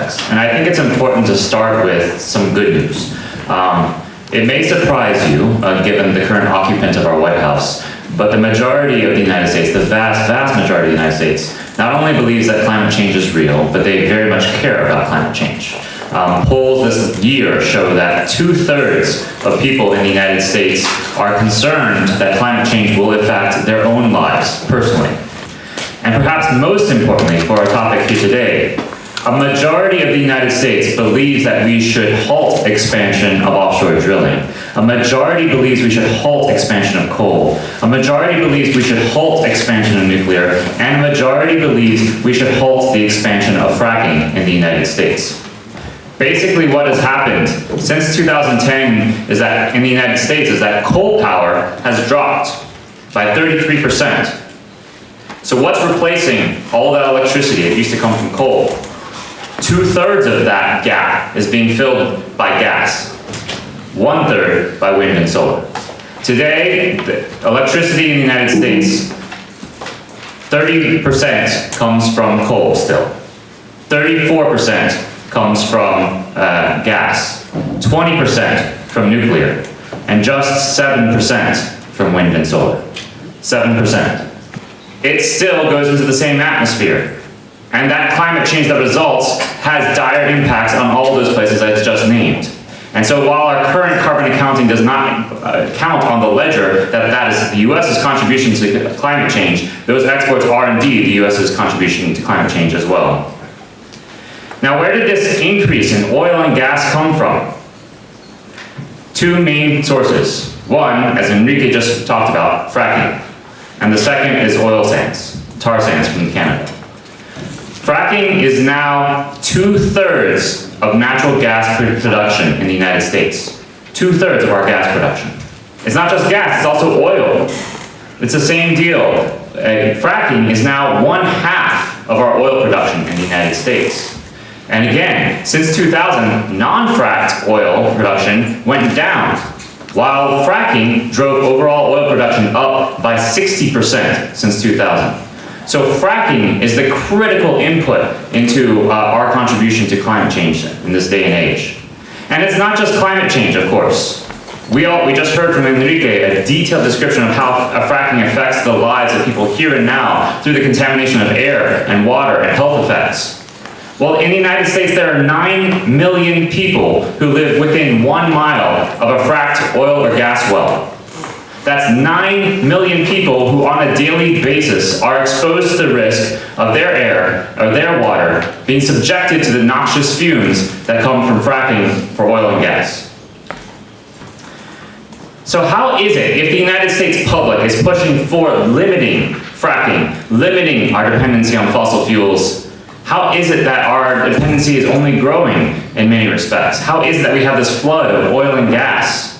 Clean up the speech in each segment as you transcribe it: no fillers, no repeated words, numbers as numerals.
aspects. And I think it's important to start with some good news. It may surprise you, given the current occupant of our White House, but the majority of the United States, the vast, vast majority of the United States, not only believes that climate change is real, but they very much care about climate change. Polls this year show that 2/3 of people in the United States are concerned that climate change will affect their own lives personally. And perhaps most importantly for our topic here today, a majority of the United States believes that we should halt expansion of offshore drilling. A majority believes we should halt expansion of coal. A majority believes we should halt expansion of nuclear. And a majority believes we should halt the expansion of fracking in the United States. Basically what has happened since 2010 is that in the United States is that coal power has dropped by 33%. So what's replacing all that electricity that used to come from coal? 2/3 of that gap is being filled by gas. 1/3 by wind and solar. Today, the electricity in the United States, 30% comes from coal still. 34% comes from gas. 20% from nuclear. And just 7% from wind and solar. 7%. It still goes into the same atmosphere. And that climate change that results has dire impacts on all those places I just named. And so while our current carbon accounting does not count on the ledger that is the US's contribution to climate change, those exports are indeed the US's contribution to climate change as well. Now, where did this increase in oil and gas come from? Two main sources. One, as Enrique just talked about, fracking. And the second is oil sands, tar sands from Canada. Fracking is now 2/3 of natural gas production in the United States. 2/3 of our gas production. It's not just gas, it's also oil. It's the same deal. Fracking is now 1/2 of our oil production in the United States. And again, since 2000, non-fracked oil production went down, while fracking drove overall oil production up by 60% since 2000. So fracking is the critical input into our contribution to climate change in this day and age. And it's not just climate change, of course. We just heard from Enrique a detailed description of how fracking affects the lives of people here and now through the contamination of air and water and health effects. Well, in the United States, there are 9 million people who live within 1 mile of a fracked oil or gas well. That's 9 million people who on a daily basis are exposed to the risk of their air or their water being subjected to the noxious fumes that come from fracking for oil and gas. So how is it if the United States public is pushing for limiting fracking, limiting our dependency on fossil fuels, how is it that our dependency is only growing in many respects? How is it that we have this flood of oil and gas?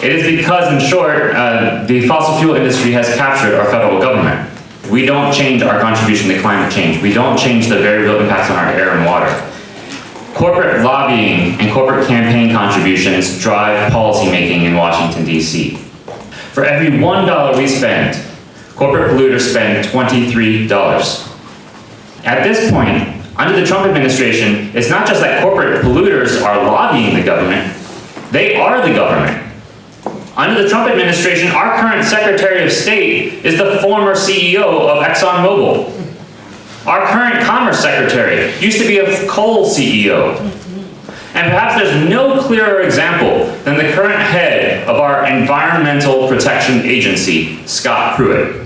It is because, in short, the fossil fuel industry has captured our federal government. We don't change our contribution to climate change. We don't change the very real impacts on our air and water. Corporate lobbying and corporate campaign contributions drive policymaking in Washington, D.C. For every $1 we spend, corporate polluters spend $23. At this point, under the Trump administration, it's not just that corporate polluters are lobbying the government, they are the government. Under the Trump administration, our current Secretary of State is the former CEO of ExxonMobil. Our current Commerce Secretary used to be a coal CEO. And perhaps there's no clearer example than the current head of our Environmental Protection Agency, Scott Pruitt.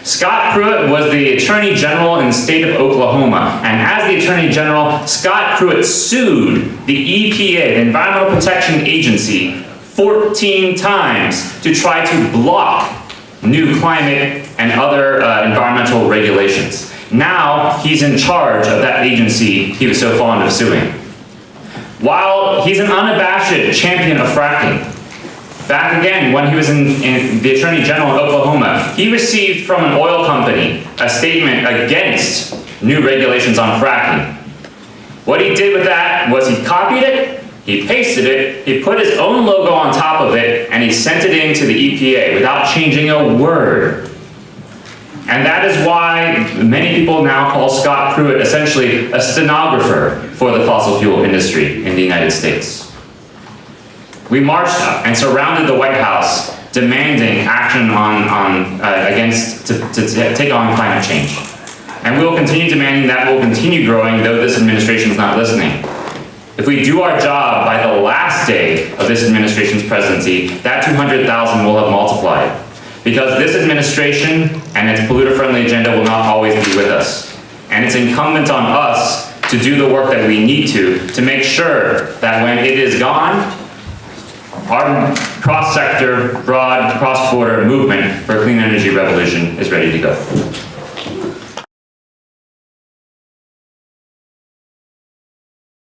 Scott Pruitt was the Attorney General in the state of Oklahoma, and as the Attorney General, Scott Pruitt sued the EPA, the Environmental Protection Agency, 14 times to try to block new climate and other environmental regulations. Now he's in charge of that agency he was so fond of suing. While he's an unabashed champion of fracking, back again when he was in the Attorney General in Oklahoma, he received from an oil company a statement against new regulations on fracking. What he did with that was he copied it, he pasted it, he put his own logo on top of it, and he sent it in to the EPA without changing a word. And that is why many people now call Scott Pruitt essentially a stenographer for the fossil fuel industry in the United States. We marched and surrounded the White House demanding action to take on climate change. And we will continue demanding that. We'll continue growing, though this administration is not listening. If we do our job by the last day of this administration's presidency, that 200,000 will have multiplied. Because this administration and its polluter-friendly agenda will not always be with us. And it's incumbent on us to do the work that we need to make sure that when it is gone, our cross-sector, broad, cross-border movement for a clean energy revolution is ready to go.